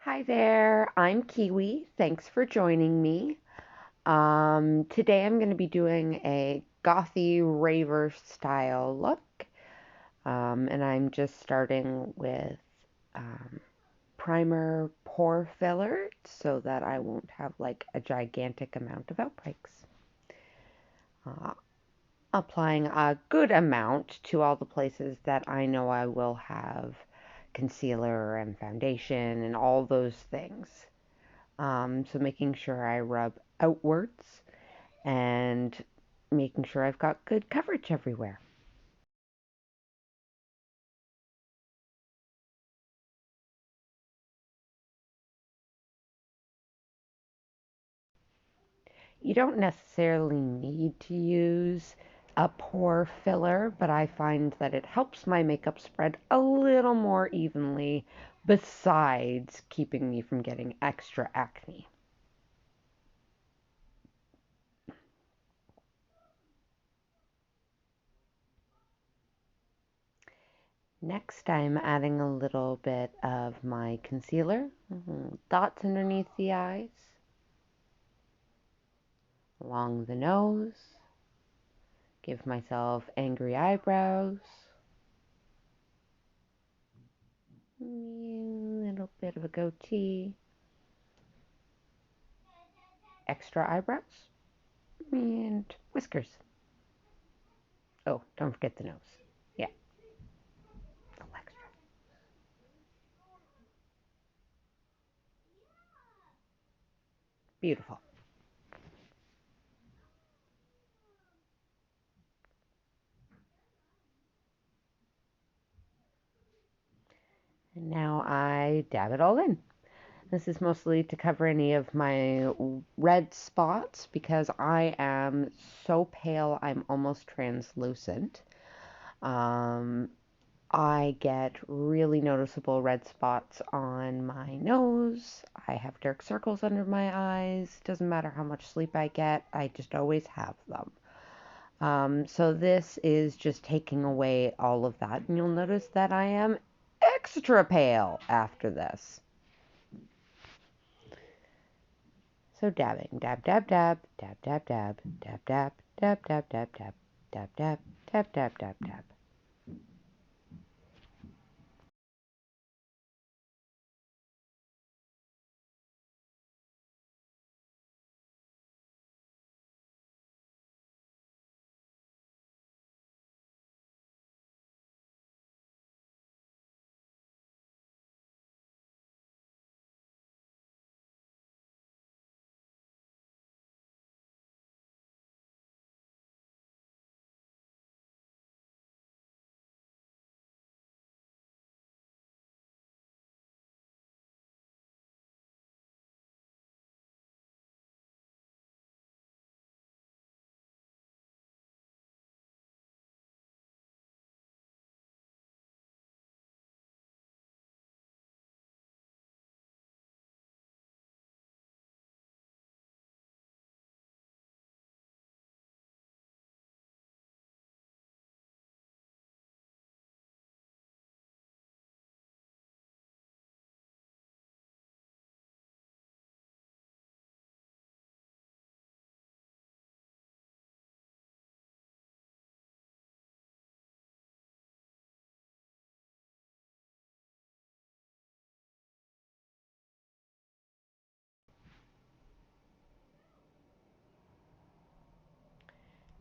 Hi there, I'm Kiwi. Thanks for joining me. Today I'm going to be doing a Gothic Raver style look. And I'm just starting with um, primer pore filler so that I won't have like a gigantic amount of outbreaks. Uh, Applying a good amount to all the places that I know I will have concealer and foundation and all those things. So making sure I rub outwards and making sure I've got good coverage everywhere. You don't necessarily need to use a pore filler, but I find that it helps my makeup spread a little more evenly besides keeping me from getting extra acne. Next, I'm adding a little bit of my concealer, dots underneath the eyes, along the nose, give myself angry eyebrows, a little bit of a goatee, extra eyebrows, and whiskers. Oh, don't forget the nose. Yeah, a little extra. Beautiful. And now I dab it all in. This is mostly to cover any of my red spots because I am so pale I'm almost translucent. Um, I get really noticeable red spots on my nose. I have dark circles under my eyes. Doesn't matter how much sleep I get, I just always have them. So this is just taking away all of that. And you'll notice that I am extra pale after this. So dabbing, dab, dab, dab, dab, dab, dab, dab, dab, dab, dab, dab, dab, dab, dab, dab, dab, dab, dab.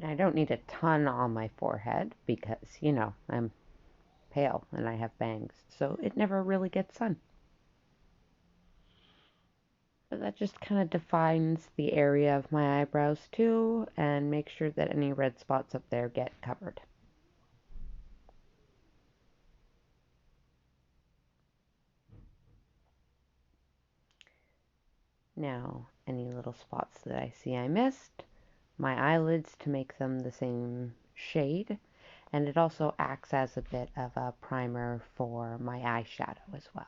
Now I don't need a ton on my forehead because, I'm pale and I have bangs, so it never really gets sun. But that just kind of defines the area of my eyebrows too and make sure that any red spots up there get covered. Now, any little spots that I see I missed, my eyelids to make them the same shade, and it also acts as a bit of a primer for my eyeshadow as well.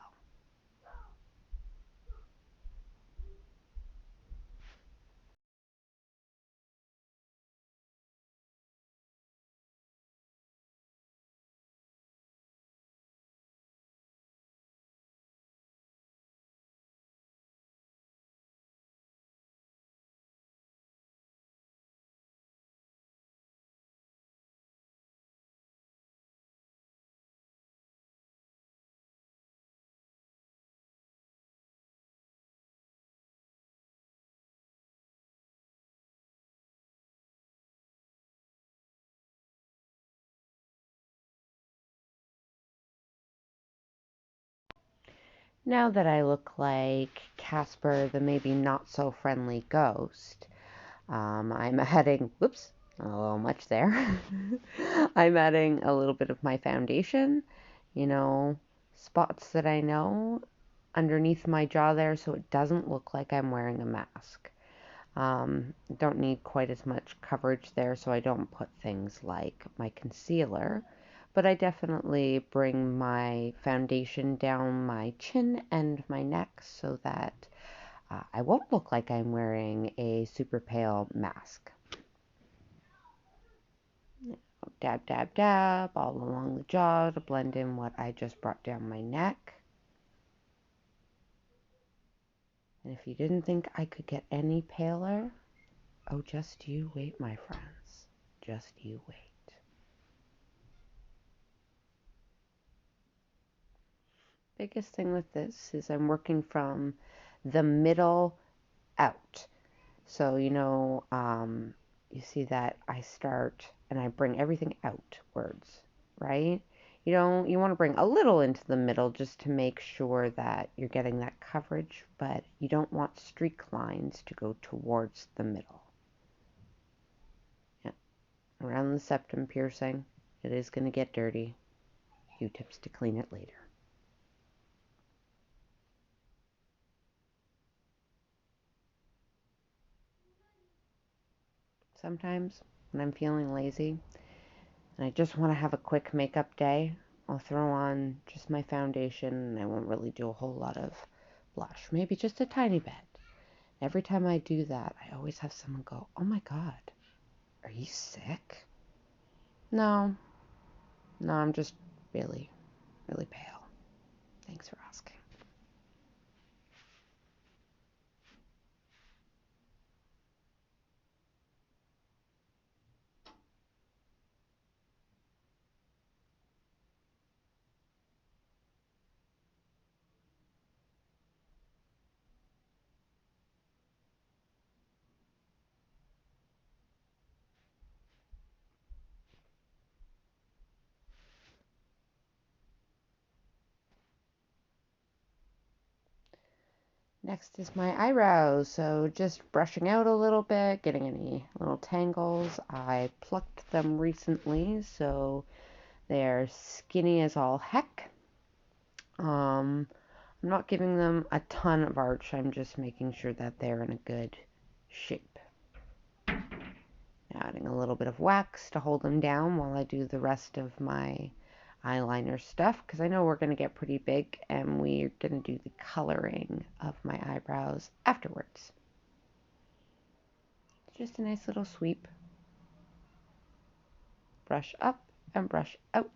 Now that I look like Casper, the maybe not so friendly ghost, I'm adding, whoops, a little much there. I'm adding a little bit of my foundation, you know, spots that I know underneath my jaw there so it doesn't look like I'm wearing a mask. Don't need quite as much coverage there, so I don't put things like my concealer, but I definitely bring my foundation down my chin and my neck so that I won't look like I'm wearing a super pale mask. Dab, dab, dab all along the jaw to blend in what I just brought down my neck. And if you didn't think I could get any paler, oh, just you wait, my friends. Just you wait. Biggest thing with this is I'm working from the middle out. So, you see that I start and I bring everything outwards, right? You want to bring a little into the middle just to make sure that you're getting that coverage, but you don't want streak lines to go towards the middle. Yeah. Around the septum piercing, it is going to get dirty. Q-tips to clean it later. Sometimes when I'm feeling lazy and I just want to have a quick makeup day, I'll throw on just my foundation and I won't really do a whole lot of blush, maybe just a tiny bit. Every time I do that, I always have someone go, "Oh my God, are you sick?" No, no, I'm just really, really pale. Thanks for asking. Next is my eyebrows, so just brushing out a little bit, getting any little tangles. I plucked them recently, so they're skinny as all heck. I'm not giving them a ton of arch, I'm just making sure that they're in a good shape. Adding a little bit of wax to hold them down while I do the rest of my eyeliner stuff, because I know we're going to get pretty big and we're going to do the coloring of my eyebrows afterwards. Just a nice little sweep. Brush up and brush out.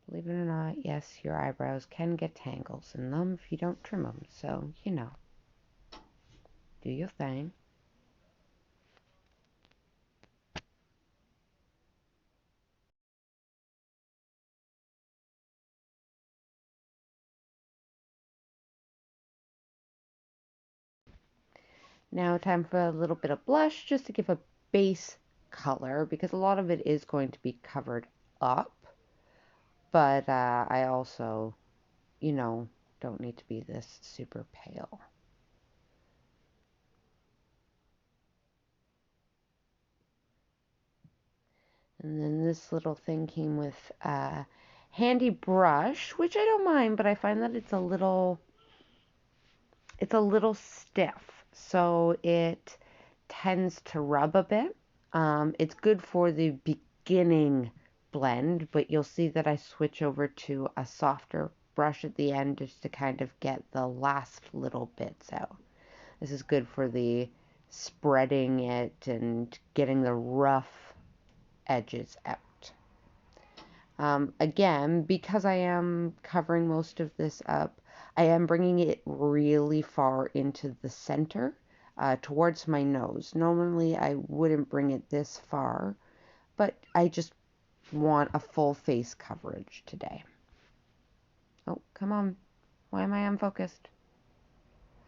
Believe it or not, yes, your eyebrows can get tangles in them if you don't trim them, so, do your thing. Now time for a little bit of blush just to give a base color because a lot of it is going to be covered up. But I also, don't need to be this super pale. And then this little thing came with a handy brush, which I don't mind, but I find that it's a little stiff, so it tends to rub a bit. It's good for the beginning blend, but you'll see that I switch over to a softer brush at the end just to kind of get the last little bits out. This is good for the spreading it and getting the rough edges out. Again, because I am covering most of this up, I am bringing it really far into the center, towards my nose. Normally, I wouldn't bring it this far, but I just want a full face coverage today. Oh, come on. Why am I unfocused?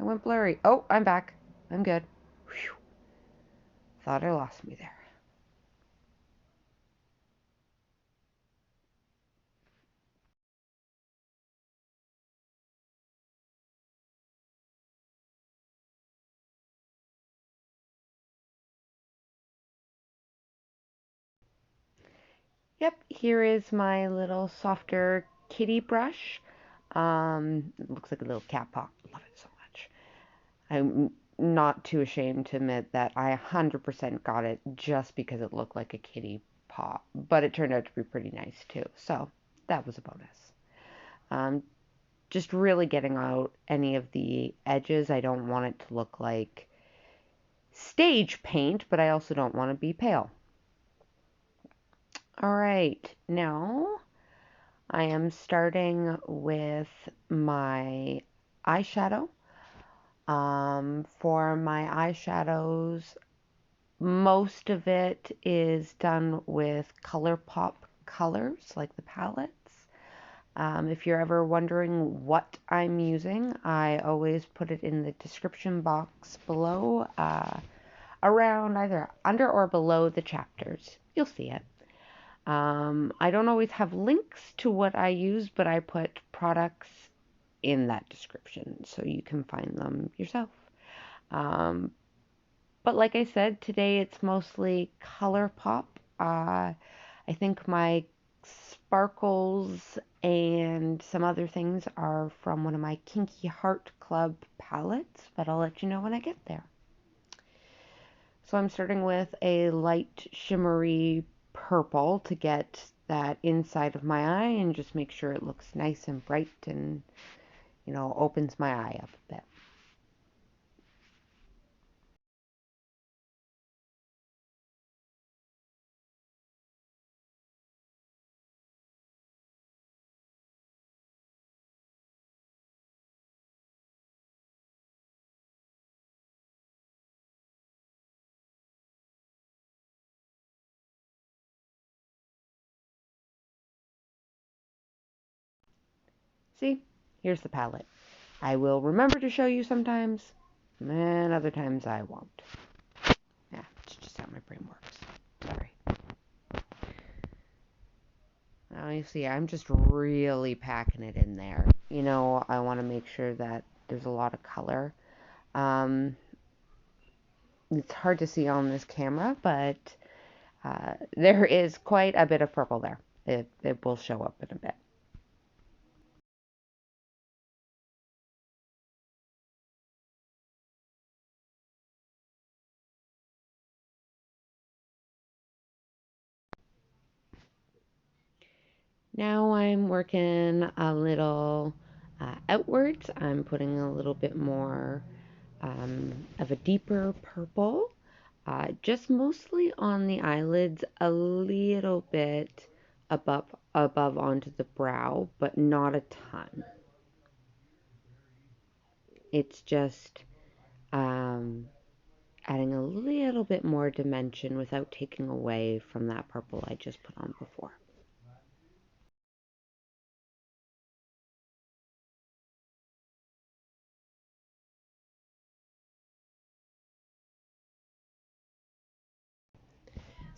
I went blurry. Oh, I'm back. I'm good. Whew. Thought I lost me there. Yep, here is my little softer kitty brush. It looks like a little cat paw. Love it so much. I'm not too ashamed to admit that I 100% got it just because it looked like a kitty paw, but it turned out to be pretty nice too, so that was a bonus. Um, just really getting out any of the edges. I don't want it to look like stage paint, but I also don't want to be pale. All right, now I am starting with my eyeshadow. For my eyeshadows, most of it is done with Colourpop colors, like the palettes. If you're ever wondering what I'm using, I always put it in the description box below, around either under or below the chapters. You'll see it. I don't always have links to what I use, but I put products in that description so you can find them yourself. Um, but like I said, today it's mostly Colourpop. I think my sparkles and some other things are from one of my Kinky Heart Club palettes, but I'll let you know when I get there. So I'm starting with a light shimmery purple to get that inside of my eye and just make sure it looks nice and bright and, opens my eye up a bit. See, here's the palette. I will remember to show you sometimes, and other times I won't. Yeah, it's just how my brain works. Sorry. Now you see, I'm just really packing it in there. I want to make sure that there's a lot of color. Um, it's hard to see on this camera, but there is quite a bit of purple there. It will show up in a bit. Now I'm working a little outwards. I'm putting a little bit more of a deeper purple, just mostly on the eyelids, a little bit above onto the brow, but not a ton. It's just adding a little bit more dimension without taking away from that purple I just put on before.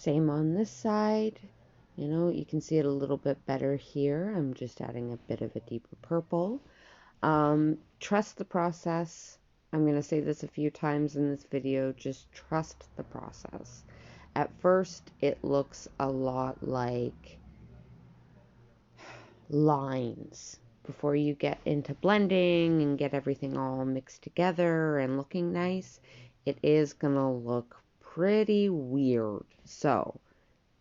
Same on this side. You can see it a little bit better here. I'm just adding a bit of a deeper purple. Trust the process. I'm going to say this a few times in this video. Just trust the process. At first, it looks a lot like lines. Before you get into blending and get everything all mixed together and looking nice, it is going to look pretty weird. So,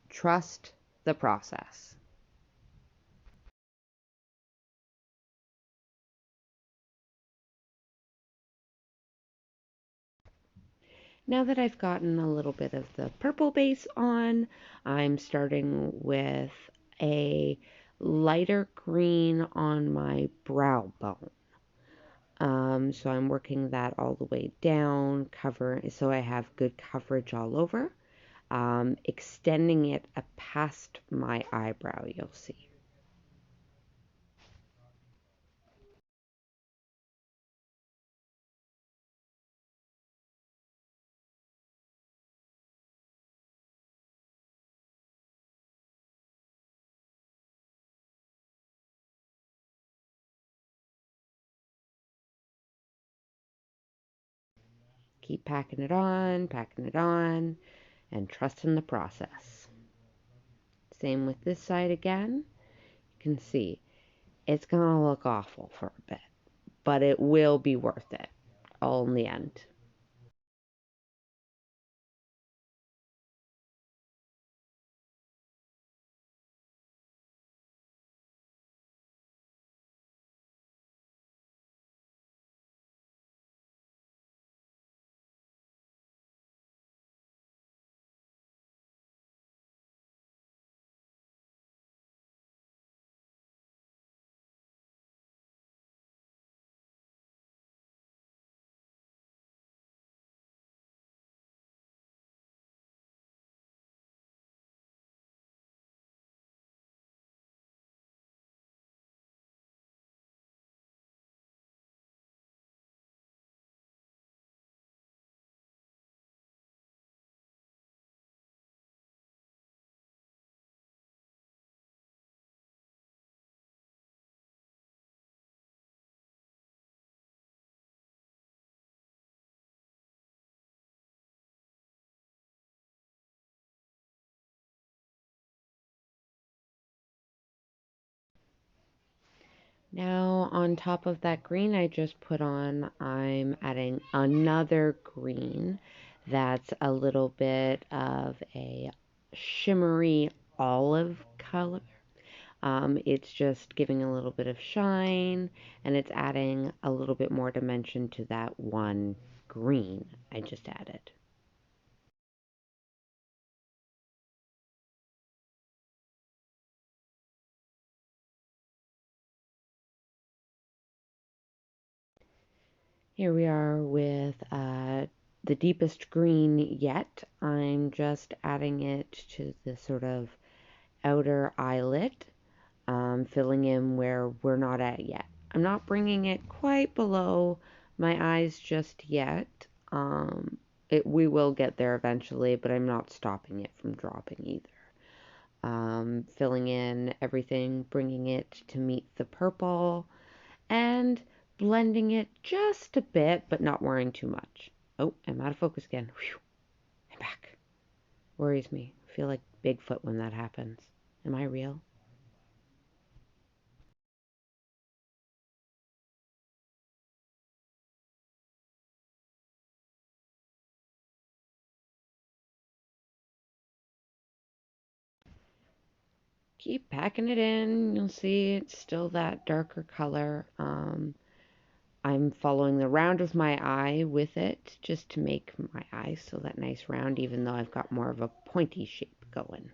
trust the process. Now that I've gotten a little bit of the purple base on, I'm starting with a lighter green on my brow bone. So I'm working that all the way down, so I have good coverage all over. Extending it past my eyebrow, you'll see. Keep packing it on, and trust in the process. Same with this side again. You can see it's going to look awful for a bit, but it will be worth it all in the end. Now on top of that green I just put on, I'm adding another green that's a little bit of a shimmery olive color. It's just giving a little bit of shine, and it's adding a little bit more dimension to that one green I just added. Here we are with the deepest green yet. I'm just adding it to the sort of outer eyelid, filling in where we're not at yet. I'm not bringing it quite below my eyes just yet. We will get there eventually, but I'm not stopping it from dropping either. Filling in everything, bringing it to meet the purple, and blending it just a bit, but not worrying too much. Oh, I'm out of focus again. Whew, I'm back. Worries me. I feel like Bigfoot when that happens. Am I real? Keep packing it in. You'll see it's still that darker color. I'm following the round of my eye with it just to make my eye so that nice round, even though I've got more of a pointy shape going.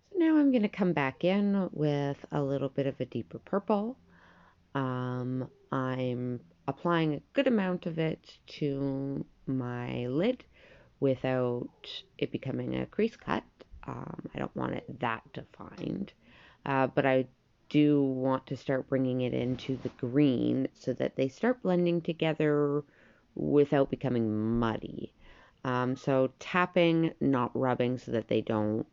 So now I'm going to come back in with a little bit of a deeper purple. I'm applying a good amount of it to my lid without it becoming a crease cut. I don't want it that defined, but I do want to start bringing it into the green so that they start blending together without becoming muddy. So tapping, not rubbing, so that they don't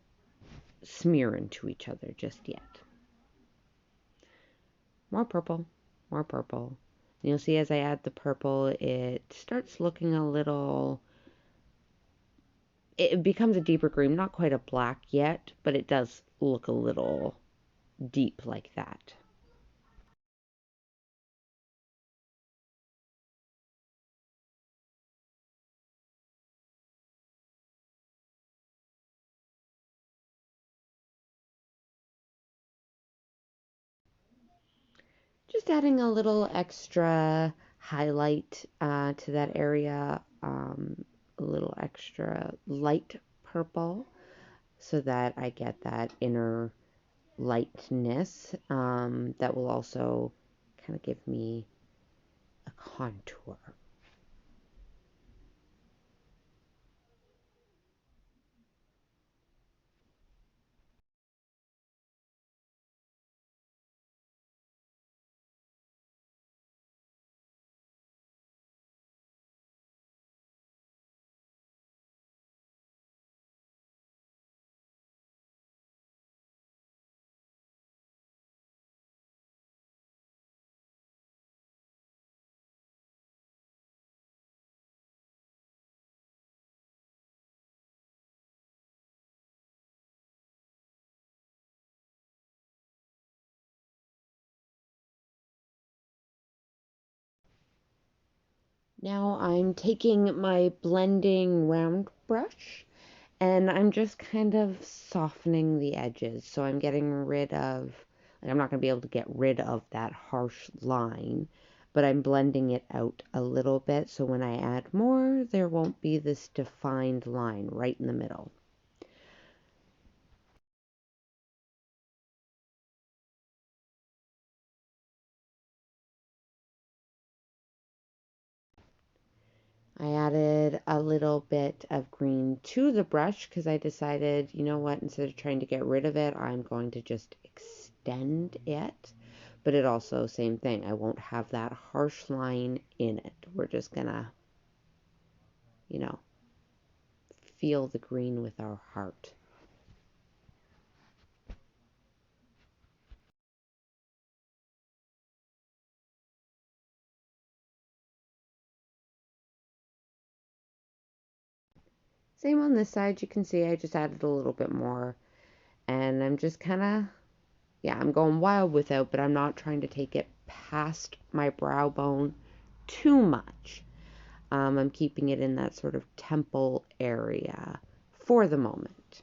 smear into each other just yet. More purple, more purple. And you'll see as I add the purple, it starts looking a little, it becomes a deeper green, not quite a black yet, but it does look a little deep like that. Just adding a little extra highlight to that area, a little extra light purple so that I get that inner lightness that will also kind of give me a contour. Now I'm taking my blending round brush and I'm just kind of softening the edges. So I'm getting rid of, like, I'm not going to be able to get rid of that harsh line, but I'm blending it out a little bit so when I add more, there won't be this defined line right in the middle. I added a little bit of green to the brush because I decided, you know what, instead of trying to get rid of it, I'm going to just extend it. But it also, same thing, I won't have that harsh line in it. We're just gonna, you know, feel the green with our heart. Same on this side, you can see I just added a little bit more. And I'm just kind of, yeah, I'm going wild with it, but I'm not trying to take it past my brow bone too much. I'm keeping it in that sort of temple area for the moment.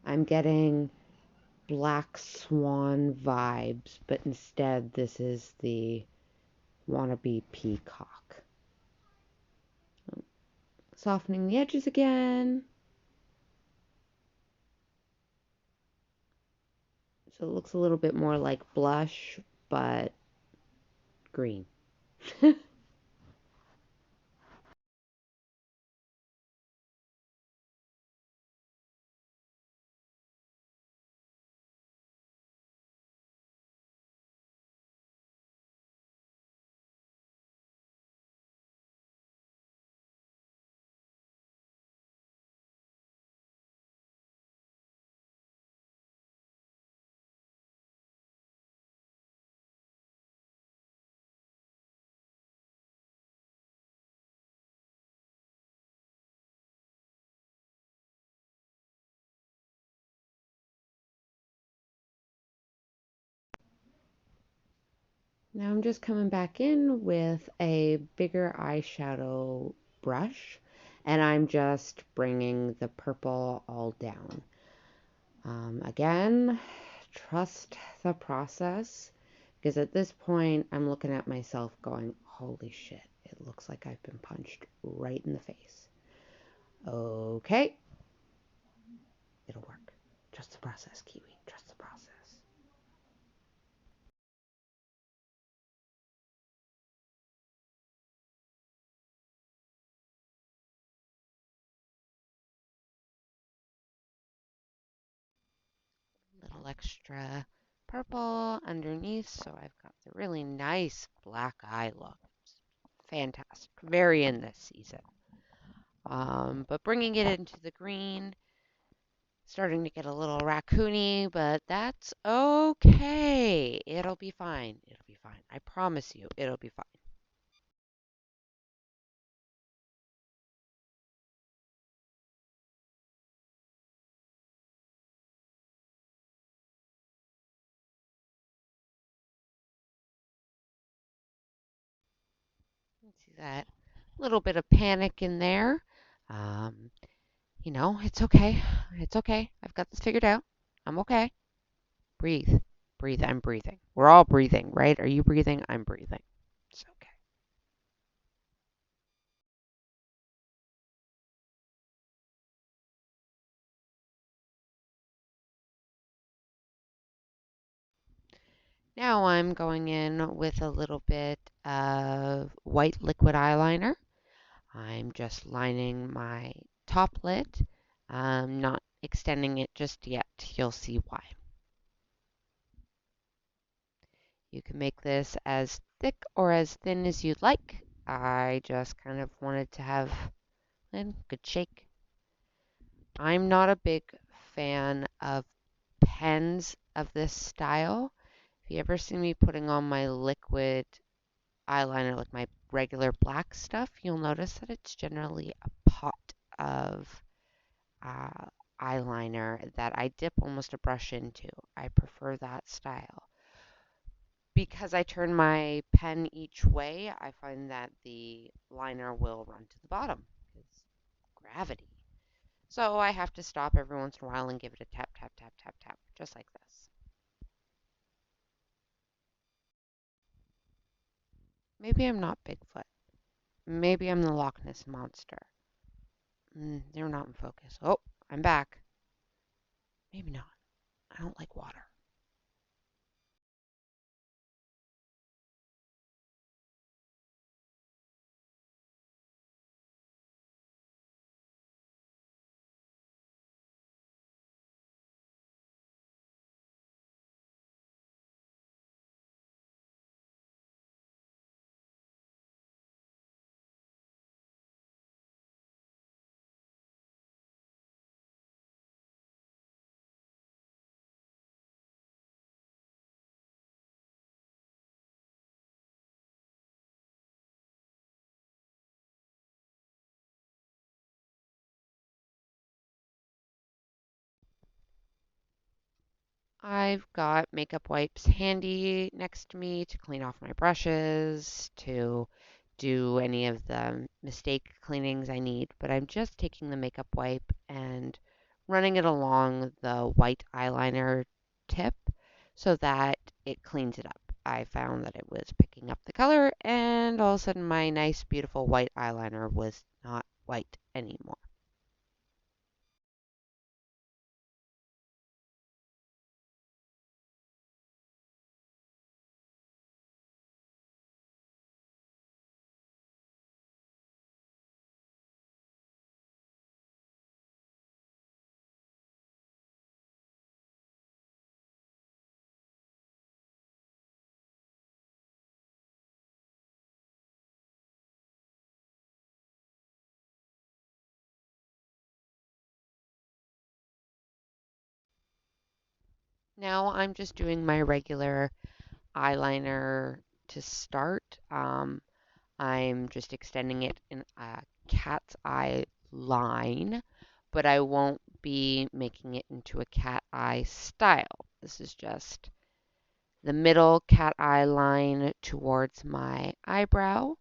I'm getting Black Swan vibes, but instead this is the wannabe peacock. Softening the edges again. So it looks a little bit more like blush, but green. Now I'm just coming back in with a bigger eyeshadow brush and I'm just bringing the purple all down. Again, trust the process because at this point I'm looking at myself going, holy shit, it looks like I've been punched right in the face. Okay, it'll work. Trust the process, Kiwi. Trust the process. Little extra purple underneath, so I've got the really nice black eye look. Fantastic. Very in this season. But bringing it into the green, starting to get a little raccoony, but that's okay. It'll be fine. It'll be fine. I promise you, it'll be fine. See that little bit of panic in there. Um, it's okay. It's okay. I've got this figured out. I'm okay. Breathe. Breathe. I'm breathing. We're all breathing, right? Are you breathing? I'm breathing. It's okay. Now I'm going in with a little bit of white liquid eyeliner. I'm just lining my top lid. I'm not extending it just yet. You'll see why. You can make this as thick or as thin as you'd like. I just kind of wanted to have a good shake. I'm not a big fan of depends of this style. If you ever see me putting on my liquid eyeliner, like my regular black stuff, you'll notice that it's generally a pot of uh, eyeliner that I dip almost a brush into. I prefer that style. Because I turn my pen each way, I find that the liner will run to the bottom. It's gravity. So I have to stop every once in a while and give it a tap, tap, tap, tap, tap, just like this. Maybe I'm not Bigfoot. Maybe I'm the Loch Ness Monster. They're not in focus. Oh, I'm back. Maybe not. I don't like water. I've got makeup wipes handy next to me to clean off my brushes, to do any of the mistake cleanings I need, but I'm just taking the makeup wipe and running it along the white eyeliner tip so that it cleans it up. I found that it was picking up the color, and all of a sudden my nice, beautiful white eyeliner was not white anymore. Now I'm just doing my regular eyeliner to start. I'm just extending it in a cat's eye line, but I won't be making it into a cat eye style. This is just the middle cat eye line towards my eyebrow,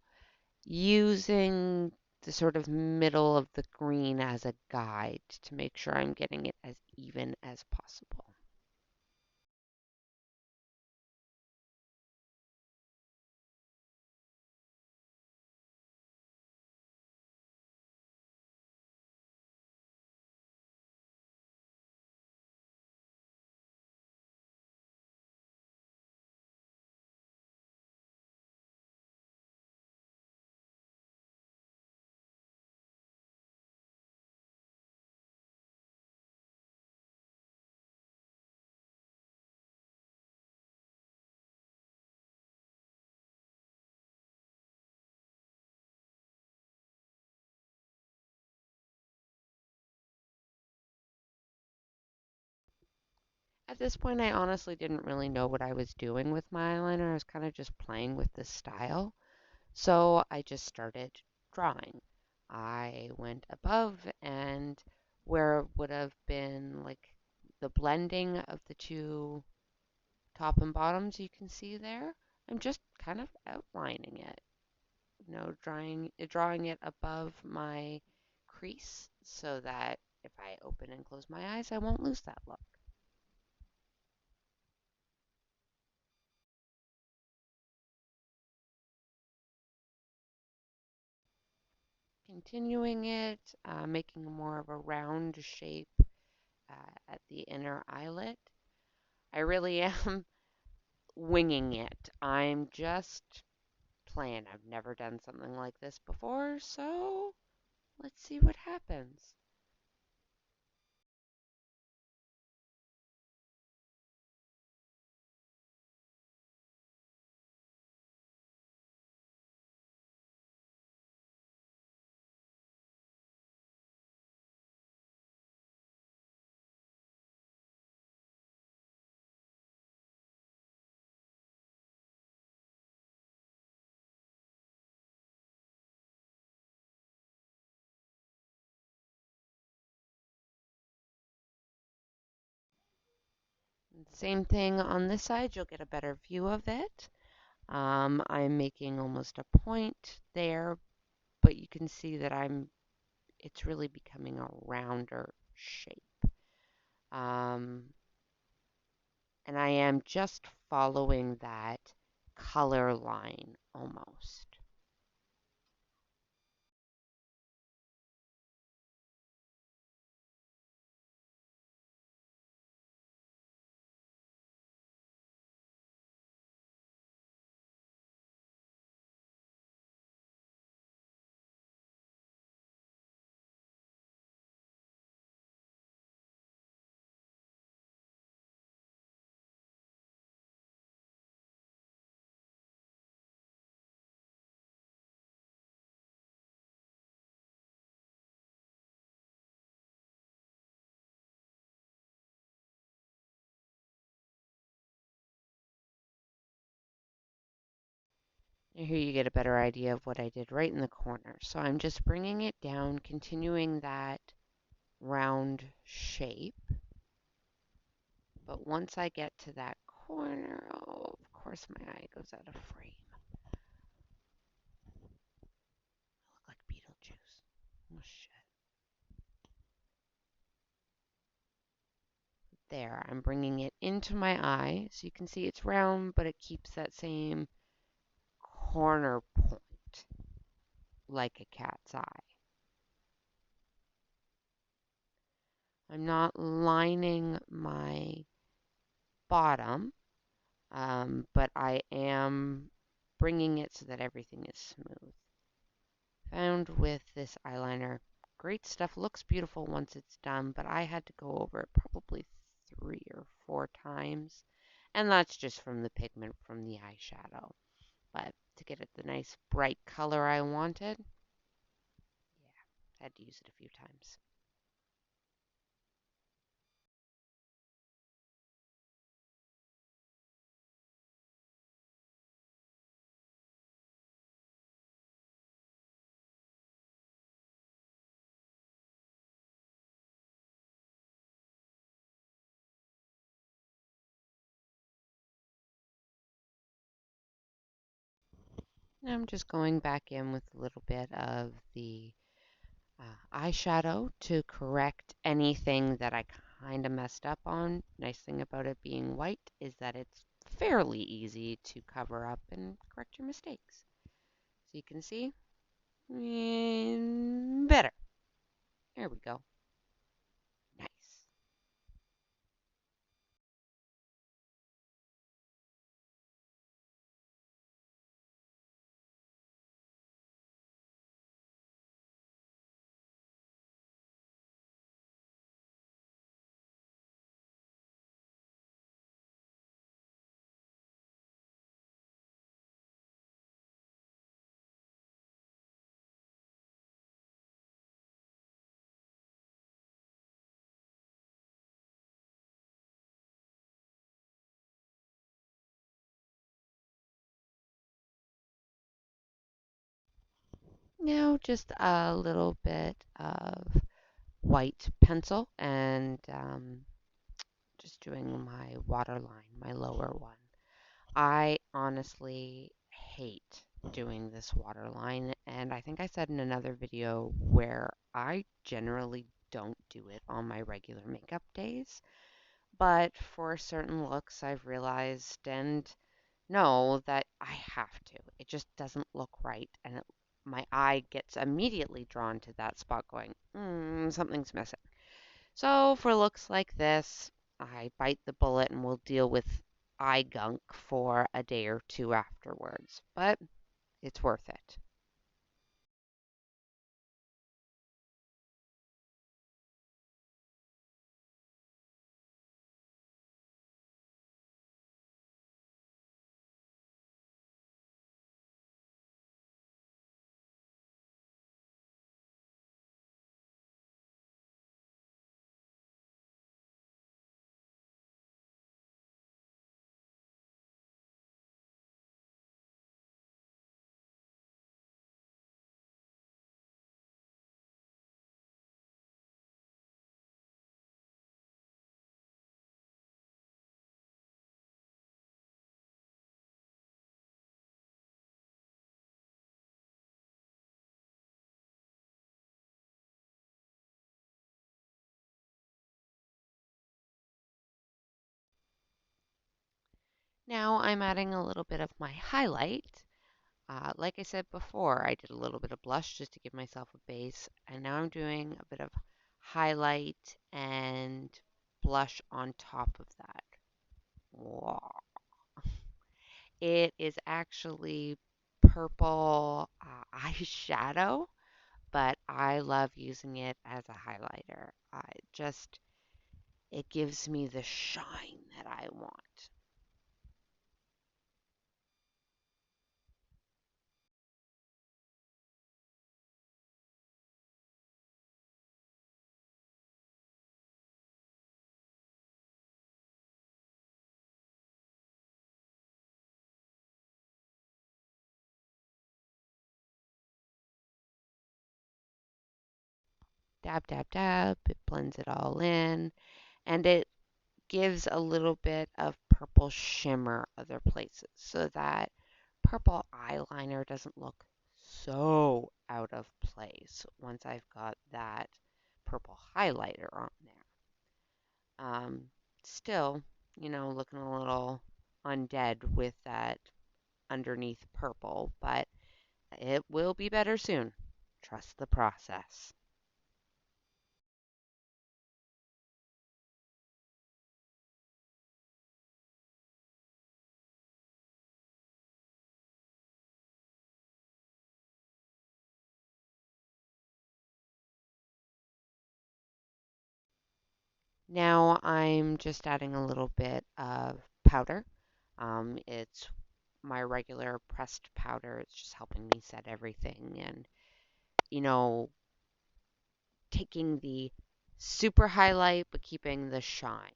using the sort of middle of the green as a guide to make sure I'm getting it as even as possible. At this point, I honestly didn't really know what I was doing with my eyeliner. I was kind of just playing with this style. So I just started drawing. I went above, and where it would have been like the blending of the two top and bottoms you can see there, I'm just kind of outlining it, drawing it above my crease so that if I open and close my eyes, I won't lose that look. Continuing it, making more of a round shape at the inner eyelid. I really am winging it. I'm just playing. I've never done something like this before, so let's see what happens. Same thing on this side, you'll get a better view of it. I'm making almost a point there, but you can see that it's really becoming a rounder shape. And I am just following that color line almost. And here you get a better idea of what I did right in the corner. So I'm just bringing it down, continuing that round shape. But once I get to that corner, oh, of course my eye goes out of frame. I look like Beetlejuice. Oh, shit. There, I'm bringing it into my eye. So you can see it's round, but it keeps that same corner point, like a cat's eye. I'm not lining my bottom, but I am bringing it so that everything is smooth. Found with this eyeliner, great stuff, looks beautiful once it's done, but I had to go over it probably 3 or 4 times, and that's just from the pigment from the eyeshadow. But to get it the nice bright color I wanted, yeah, I had to use it a few times. Now I'm just going back in with a little bit of the eyeshadow to correct anything that I kind of messed up on. Nice thing about it being white is that it's fairly easy to cover up and correct your mistakes. So you can see, better. There we go. Nice. Now just a little bit of white pencil and just doing my waterline, my lower one. I honestly hate doing this waterline, and I think I said in another video where I generally don't do it on my regular makeup days, but for certain looks I've realized and know that I have to. It just doesn't look right, and my eye gets immediately drawn to that spot going, something's missing. So for looks like this, I bite the bullet and will deal with eye gunk for a day or two afterwards, but it's worth it. Now I'm adding a little bit of my highlight. Like I said before, I did a little bit of blush just to give myself a base, and now I'm doing a bit of highlight and blush on top of that. Wow. It is actually purple eyeshadow, but I love using it as a highlighter. It gives me the shine that I want. Dab, dab, dab. It blends it all in, and it gives a little bit of purple shimmer other places so that purple eyeliner doesn't look so out of place once I've got that purple highlighter on there. Still, looking a little undead with that underneath purple, but it will be better soon. Trust the process. Now I'm just adding a little bit of powder. It's my regular pressed powder. It's just helping me set everything and, you know, taking the super highlight but keeping the shine,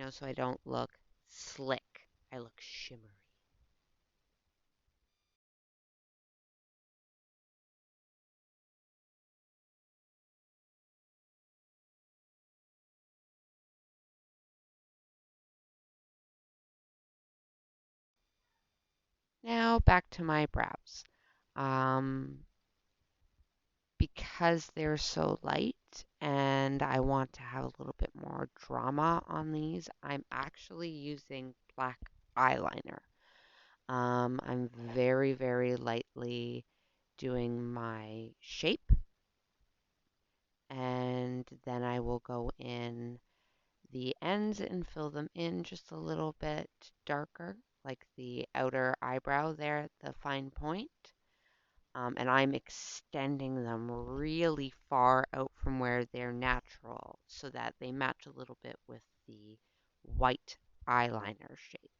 so I don't look slick. I look shimmery. Now back to my brows. Um, because they're so light and I want to have a little bit more drama on these, I'm actually using black eyeliner. I'm very, very lightly doing my shape, and then I will go in the ends and fill them in just a little bit darker, like the outer eyebrow there at the fine point. And I'm extending them really far out from where they're natural so that they match a little bit with the white eyeliner shape.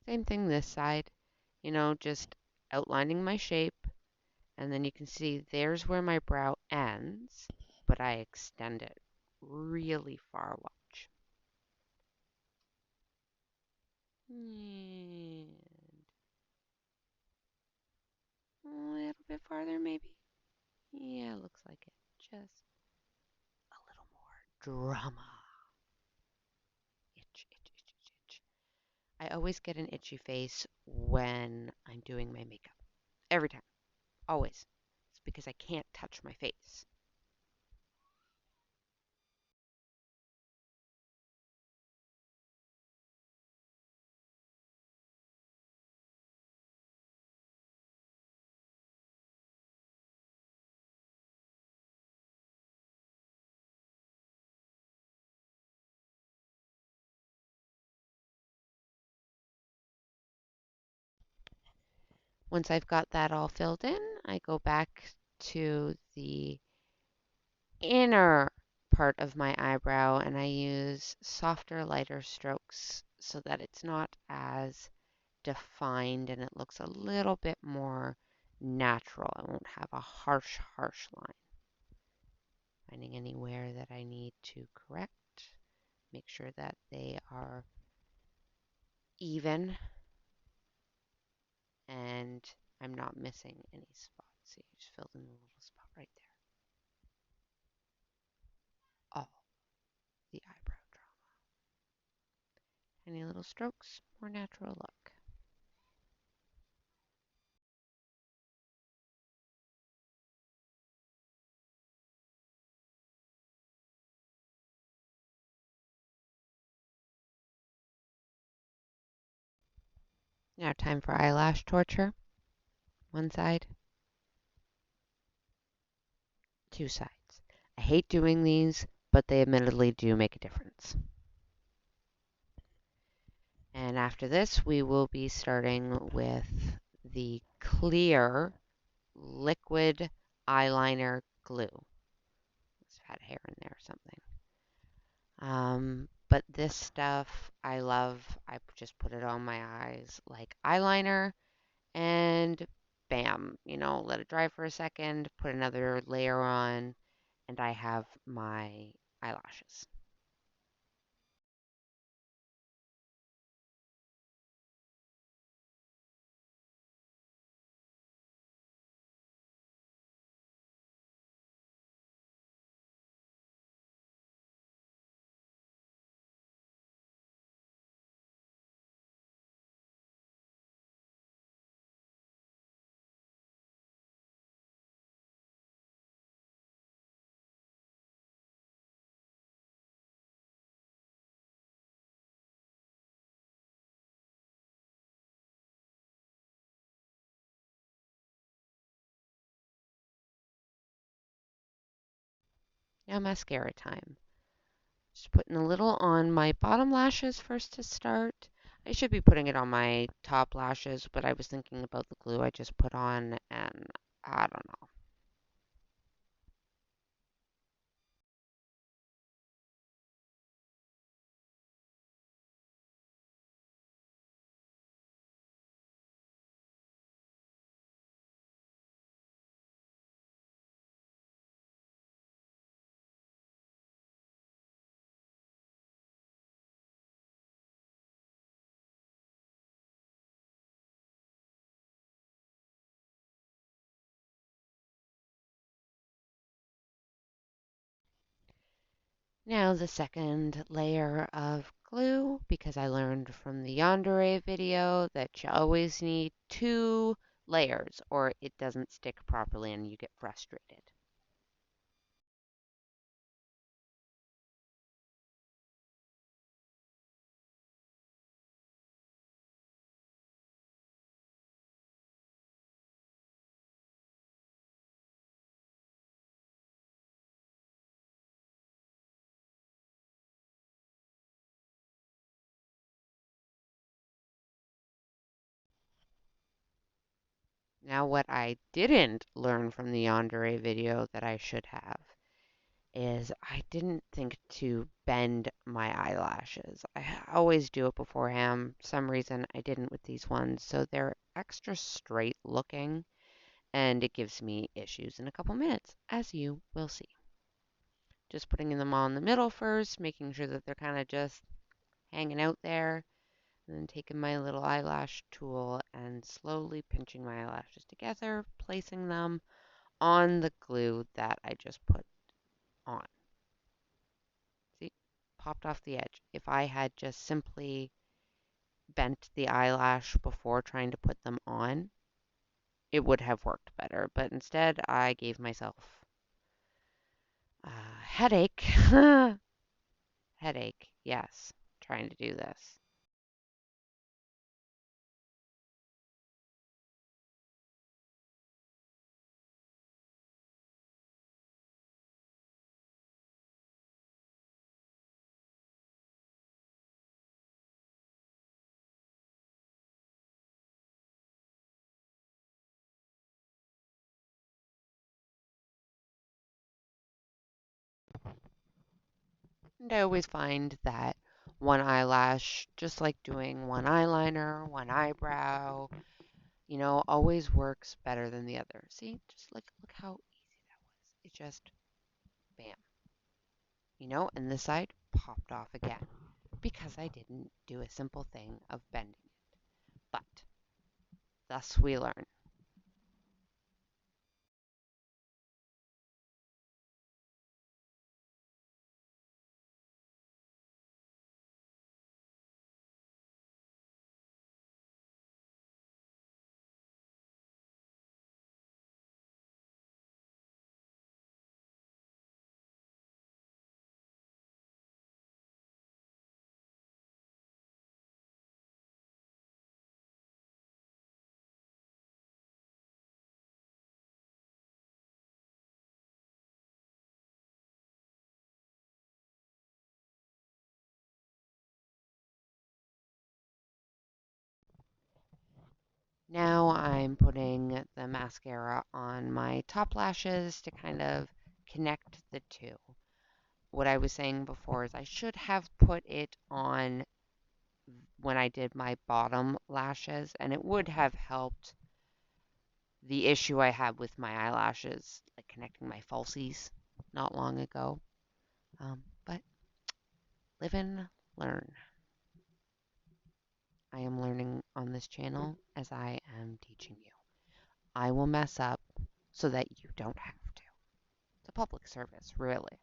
Same thing this side, just outlining my shape, and then you can see there's where my brow ends, but I extend it really far. Watch. And a little bit farther, maybe. Yeah, looks like it. Just a little more drama. Itch, itch, itch, itch, itch. I always get an itchy face when I'm doing my makeup. Every time. Always. It's because I can't touch my face. Once I've got that all filled in, I go back to the inner part of my eyebrow and I use softer, lighter strokes so that it's not as defined and it looks a little bit more natural. I won't have a harsh, harsh line. Finding anywhere that I need to correct, make sure that they are even, and I'm not missing any spots. See, I just filled in a little spot right there. All the eyebrow drama. Tiny little strokes, more natural look. Now time for eyelash torture. One side, two sides. I hate doing these, but they admittedly do make a difference. And after this, we will be starting with the clear liquid eyeliner glue. It's had hair in there or something. But this stuff I love. I just put it on my eyes like eyeliner and bam, let it dry for a second, put another layer on, and I have my eyelashes. Now mascara time. Just putting a little on my bottom lashes first to start. I should be putting it on my top lashes, but I was thinking about the glue I just put on, and I don't know. Now the second layer of glue, because I learned from the Yandere video that you always need two layers or it doesn't stick properly and you get frustrated. Now what I didn't learn from the Yandere video that I should have is I didn't think to bend my eyelashes. I always do it beforehand. For some reason I didn't with these ones, so they're extra straight looking and it gives me issues in a couple minutes, as you will see. Just putting them on the middle first, making sure that they're kind of just hanging out there, and then taking my little eyelash tool and slowly pinching my eyelashes together, placing them on the glue that I just put on. See, popped off the edge. If I had just simply bent the eyelash before trying to put them on, it would have worked better. But instead, I gave myself a headache. Headache, yes, trying to do this. And I always find that one eyelash, just like doing one eyeliner, one eyebrow, always works better than the other. See, just look how easy that was. It just bam, and this side popped off again. because I didn't do a simple thing of bending it. But thus we learn. Now I'm putting the mascara on my top lashes to kind of connect the two. What I was saying before is I should have put it on when I did my bottom lashes, and it would have helped the issue I had with my eyelashes, like connecting my falsies not long ago. But live and learn. I am learning on this channel as I am teaching you. I will mess up so that you don't have to. It's a public service, really.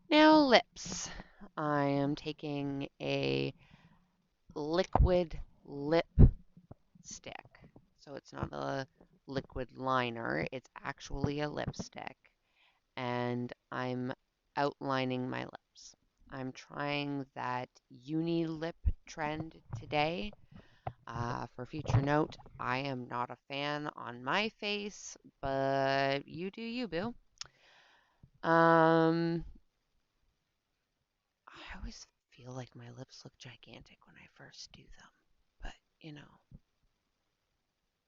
Now, lips. I am taking a liquid lip stick. So it's not a liquid liner, it's actually a lipstick. And I'm outlining my lips. I'm trying that uni lip trend today. For future note, I am not a fan on my face, but you do you, boo. Um, I always feel like my lips look gigantic when I first do them, but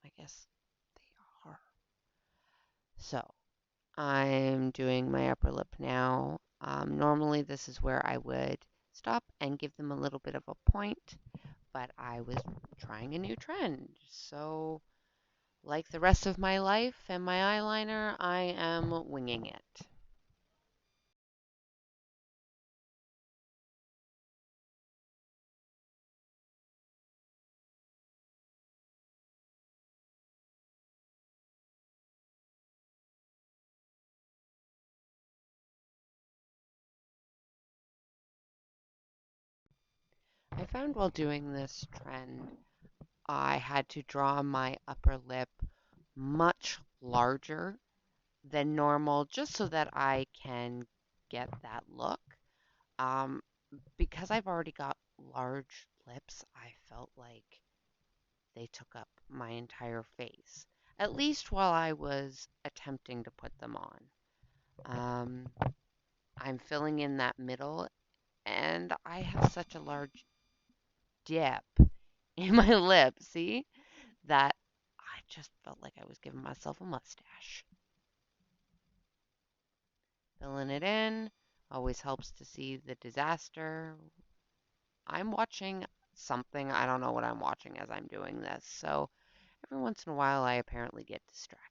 I guess they are. So I'm doing my upper lip now. Normally, this is where I would stop and give them a little bit of a point, but I was trying a new trend. So, like the rest of my life and my eyeliner, I am winging it. I found while doing this trend, I had to draw my upper lip much larger than normal just so that I can get that look. Um, because I've already got large lips, I felt like they took up my entire face, at least while I was attempting to put them on. Um, I'm filling in that middle, and I have such a large dip in my lip, see, that I just felt like I was giving myself a mustache. Filling it in always helps to see the disaster. I'm watching something. I don't know what I'm watching as I'm doing this. So every once in a while, I apparently get distracted.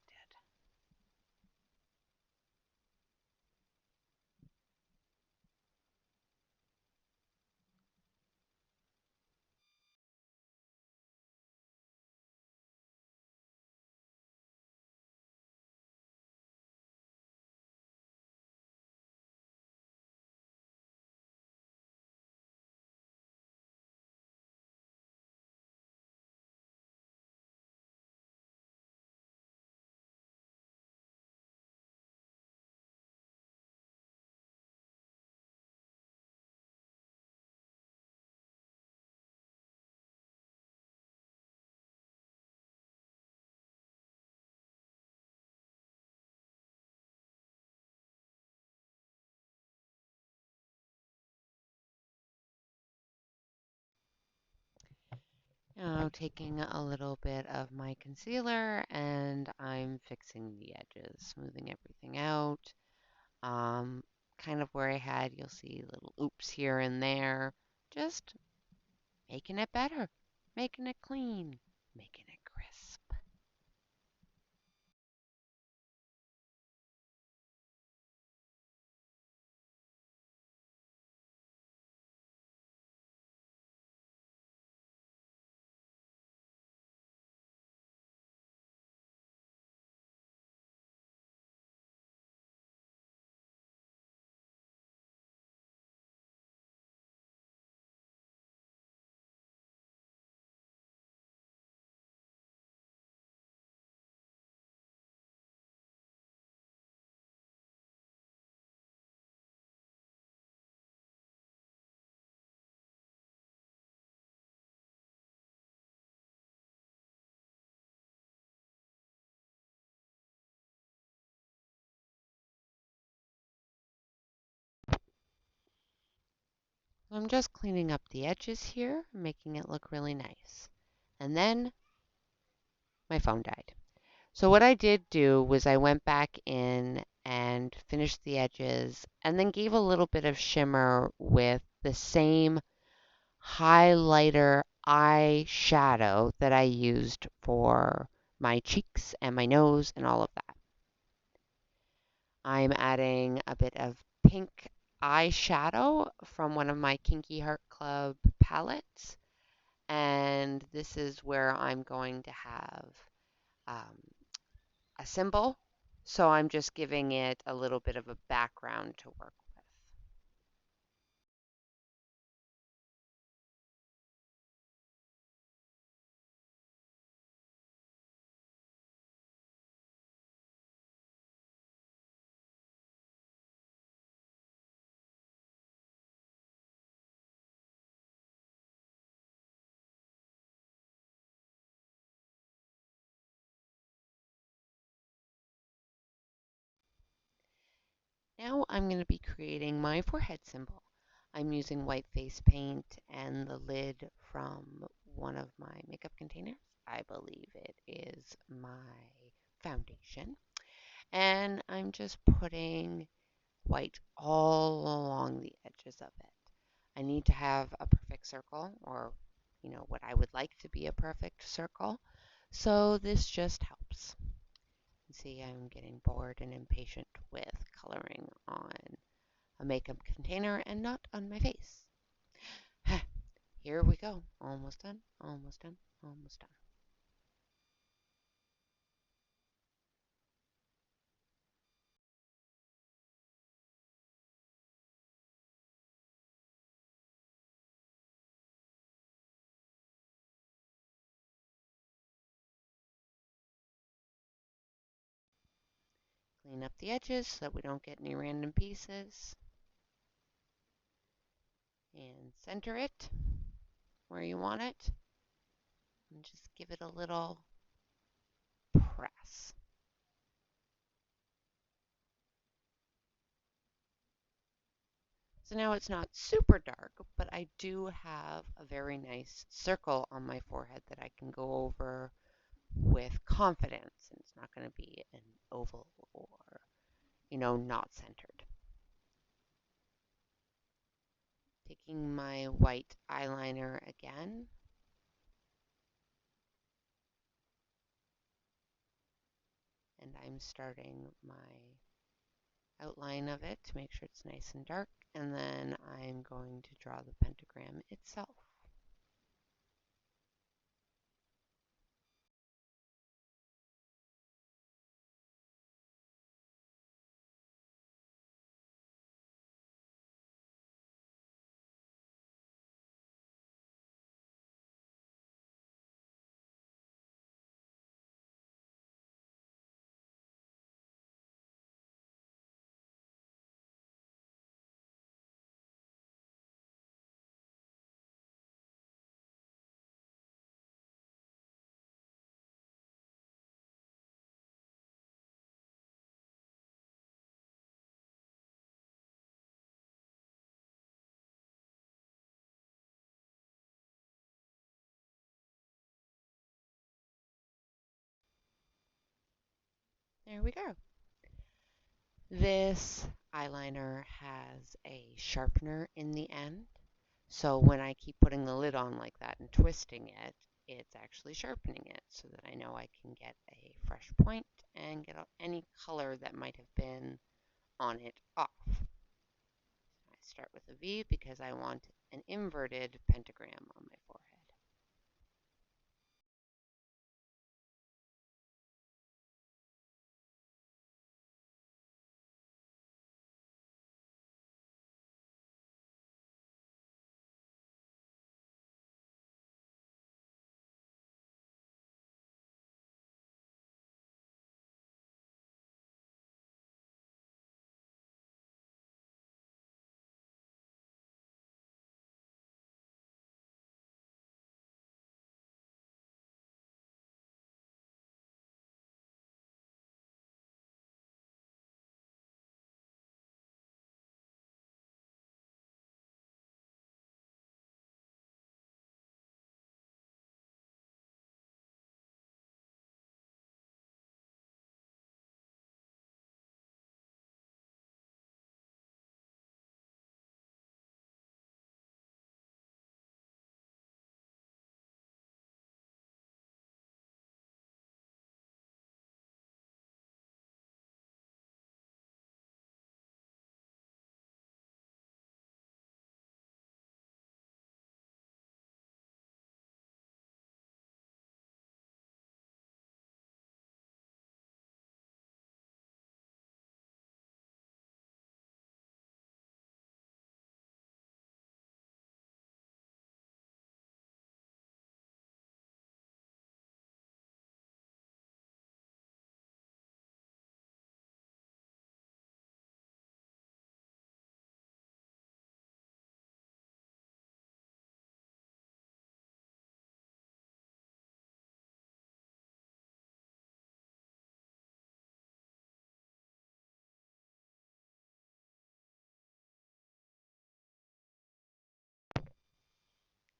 Now taking a little bit of my concealer and I'm fixing the edges, smoothing everything out. Um, Kind of where I had, you'll see little oops here and there. Just making it better, making it clean, making it crisp. I'm just cleaning up the edges here, making it look really nice. And then my phone died. So what I did do was I went back in and finished the edges and then gave a little bit of shimmer with the same highlighter eyeshadow that I used for my cheeks and my nose and all of that. I'm adding a bit of pink eyeshadow from one of my Kinky Heart Club palettes. And this is where I'm going to have um, a symbol. So I'm just giving it a little bit of a background to work with. Now I'm going to be creating my forehead symbol. I'm using white face paint and the lid from one of my makeup containers. I believe it is my foundation. And I'm just putting white all along the edges of it. I need to have a perfect circle, or what I would like to be a perfect circle. So this just helps. See, I'm getting bored and impatient with coloring on a makeup container and not on my face. Here we go. Almost done, almost done, almost done. Clean up the edges so that we don't get any random pieces. And center it where you want it. And just give it a little press. So now it's not super dark, but I do have a very nice circle on my forehead that I can go over with confidence. And it's not going to be an oval or, not centered. Taking my white eyeliner again. And I'm starting my outline of it to make sure it's nice and dark. And then I'm going to draw the pentagram itself. There we go. This eyeliner has a sharpener in the end. So when I keep putting the lid on like that and twisting it, it's actually sharpening it so that I know I can get a fresh point and get any color that might have been on it off. I start with a V because I want an inverted pentagram on my forehead.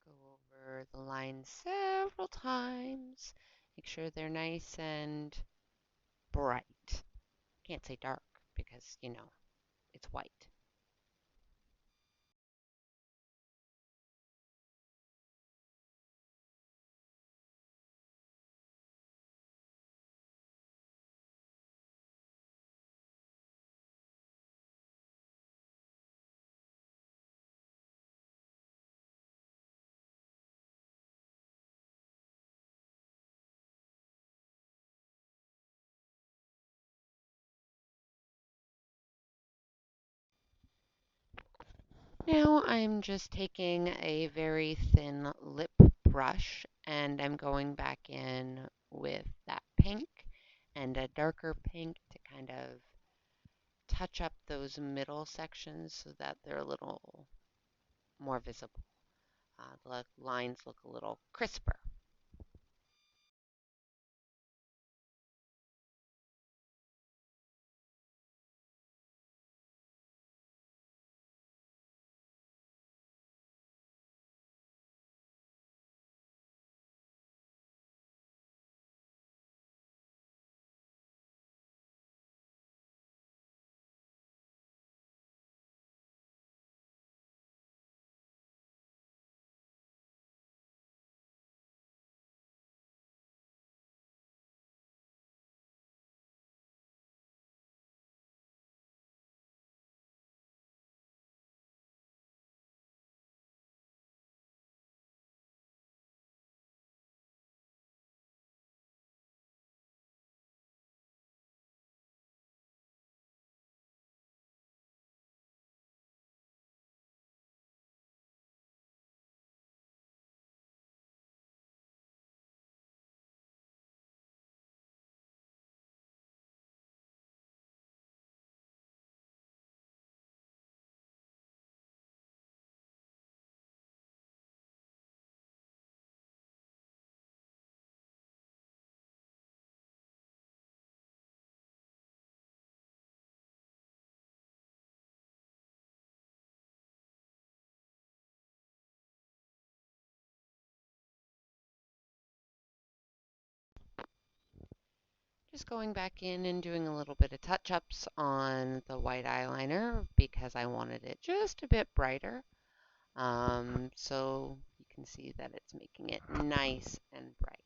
Go over the lines several times. Make sure they're nice and bright. Can't say dark because, it's white. Now I'm just taking a very thin lip brush and I'm going back in with that pink and a darker pink to kind of touch up those middle sections so that they're a little more visible. The lines look a little crisper. Just going back in and doing a little bit of touch-ups on the white eyeliner because I wanted it just a bit brighter. So you can see that it's making it nice and bright.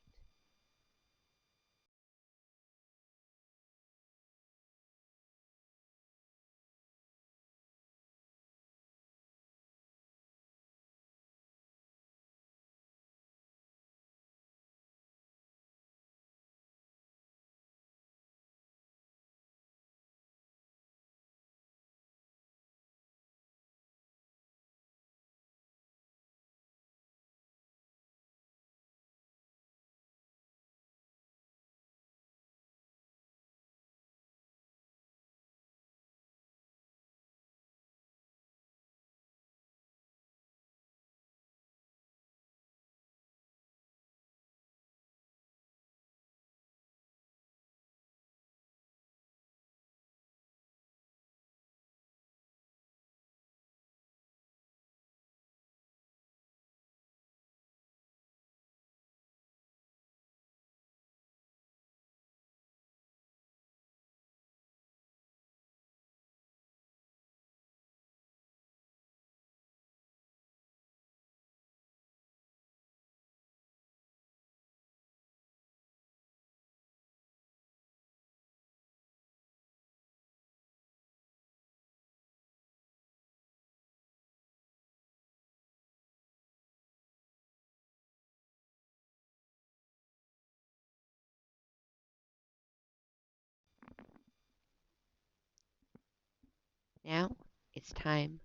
Now it's time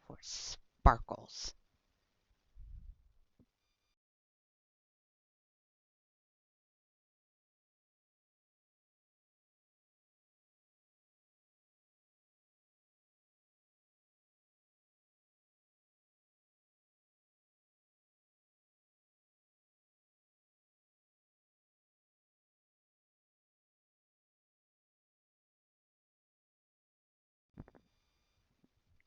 for sparkles.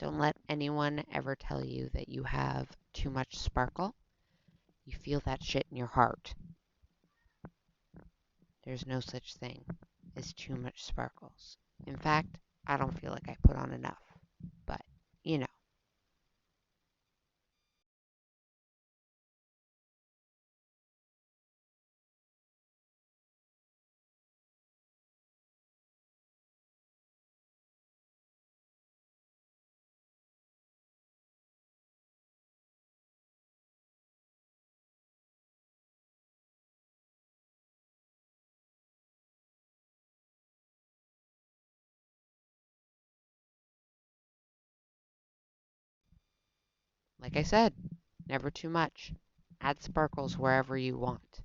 Don't let anyone ever tell you that you have too much sparkle. You feel that shit in your heart. There's no such thing as too much sparkles. In fact, I don't feel like I put on enough. But, you know. Like I said, never too much. Add sparkles wherever you want.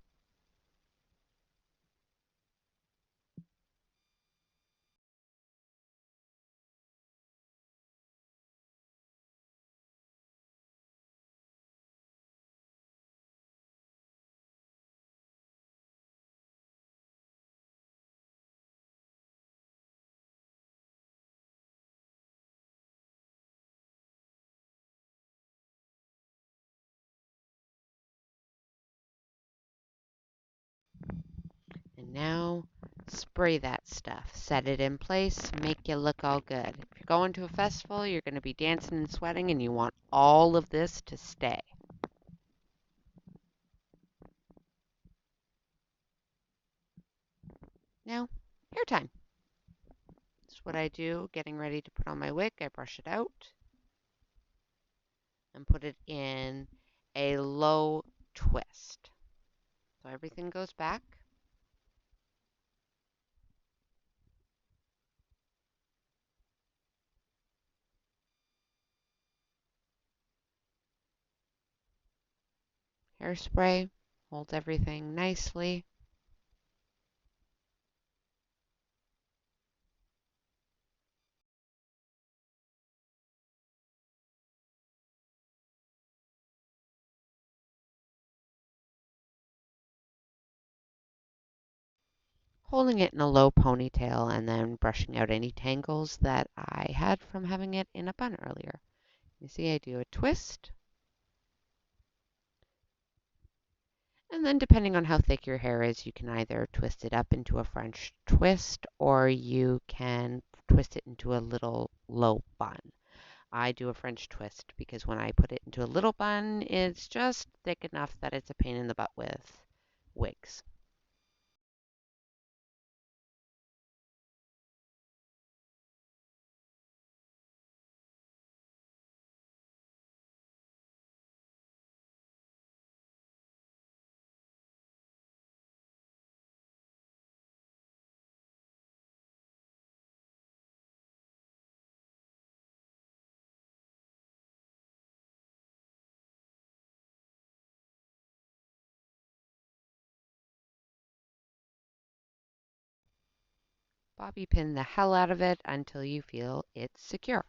And now, spray that stuff. Set it in place. Make you look all good. If you're going to a festival, you're going to be dancing and sweating, and you want all of this to stay. Now, hair time. This is what I do. Getting ready to put on my wig, I brush it out and put it in a low twist. So everything goes back. Hairspray holds everything nicely. Holding it in a low ponytail and then brushing out any tangles that I had from having it in a bun earlier. You see I do a twist And then depending on how thick your hair is, you can either twist it up into a French twist or you can twist it into a little low bun. I do a French twist because when I put it into a little bun, it's just thick enough that it's a pain in the butt with wigs. Bobby pin the hell out of it until you feel it's secure.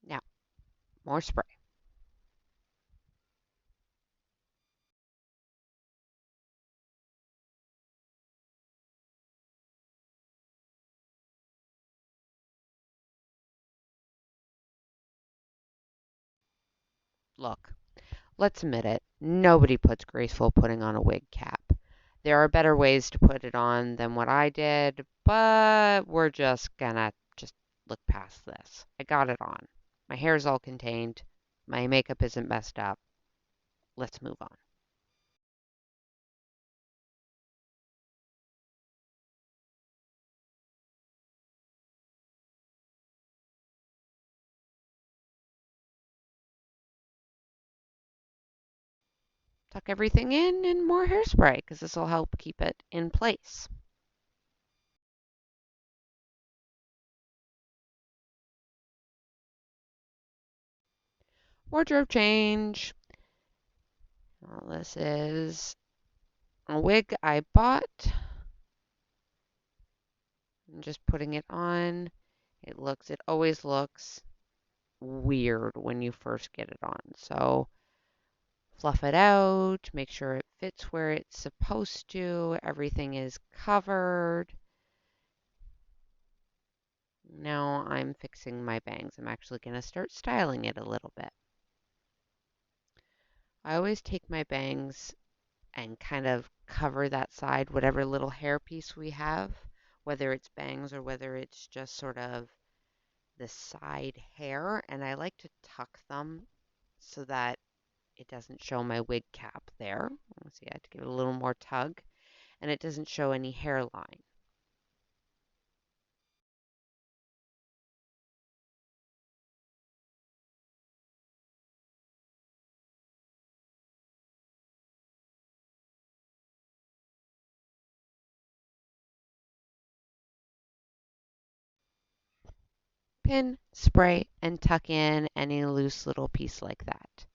Now, more spray. Look, let's admit it, nobody puts graceful putting on a wig cap. There are better ways to put it on than what I did, but we're just gonna just look past this. I got it on. My hair's all contained. My makeup isn't messed up. Let's move on. Tuck everything in and more hairspray because this will help keep it in place. Wardrobe change. Well, this is a wig I bought. I'm just putting it on. It always looks weird when you first get it on. So fluff it out, make sure it fits where it's supposed to, everything is covered. Now I'm fixing my bangs. I'm actually going to start styling it a little bit. I always take my bangs and kind of cover that side, whatever little hair piece we have, whether it's bangs or whether it's just sort of the side hair. And I like to tuck them so that it doesn't show my wig cap there. Let's see, I have to give it a little more tug, and it doesn't show any hairline. Pin, spray, and tuck in any loose little piece like that.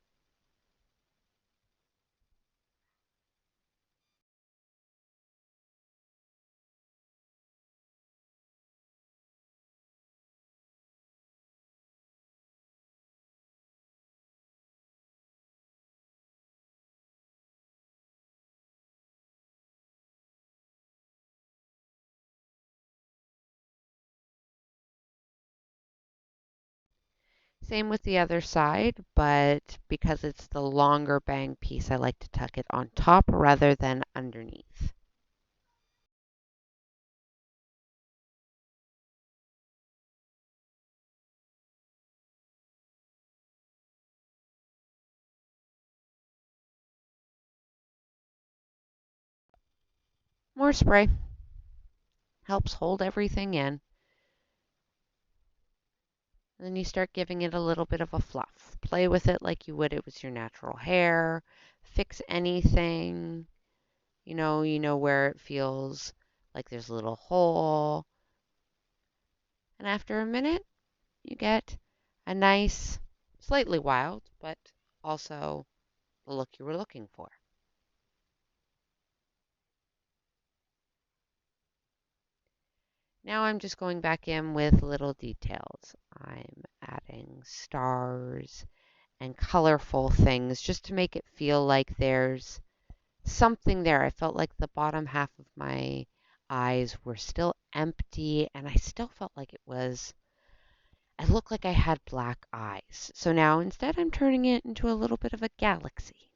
Same with the other side, but because it's the longer bang piece, I like to tuck it on top rather than underneath. More spray helps hold everything in. And then you start giving it a little bit of a fluff. Play with it like you would it was your natural hair. Fix anything. You know where it feels like there's a little hole. And after a minute, you get a nice, slightly wild, but also the look you were looking for. Now I'm just going back in with little details. I'm adding stars and colorful things just to make it feel like there's something there. I felt like the bottom half of my eyes were still empty, and I still felt like I looked like I had black eyes. So now instead I'm turning it into a little bit of a galaxy.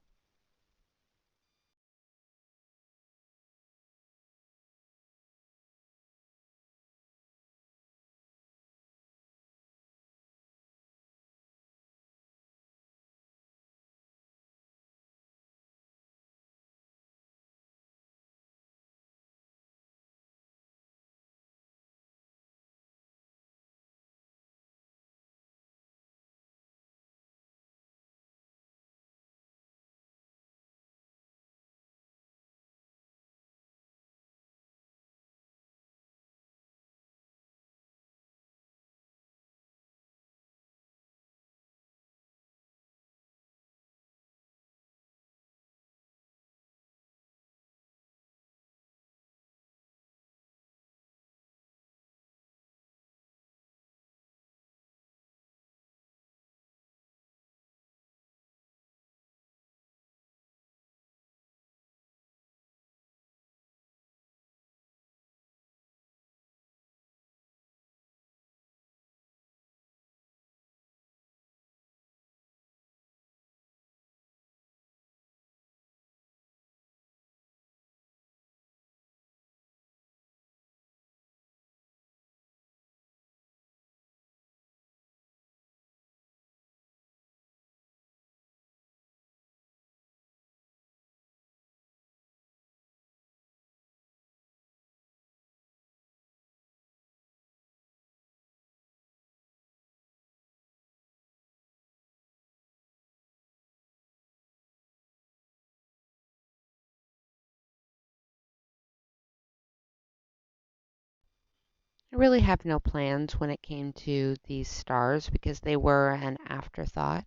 I really have no plans when it came to these stars because they were an afterthought,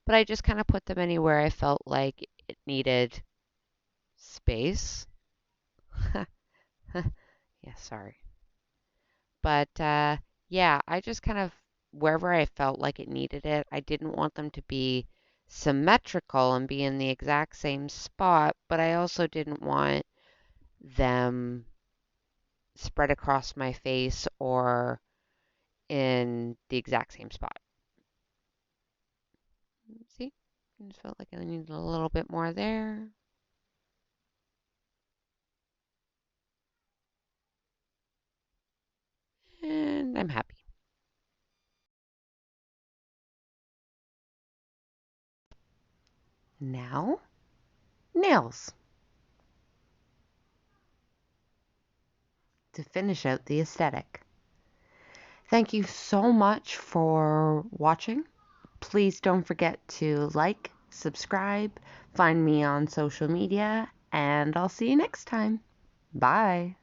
but I just kind of put them anywhere I felt like it needed space. Yeah, sorry. But yeah, I just kind of, wherever I felt like it needed it, I didn't want them to be symmetrical and be in the exact same spot, but I also didn't want them spread across my face or in the exact same spot. See? I just felt like I needed a little bit more there. And I'm happy. Now, nails to finish out the aesthetic. Thank you so much for watching. Please don't forget to like, subscribe, find me on social media, and I'll see you next time. Bye.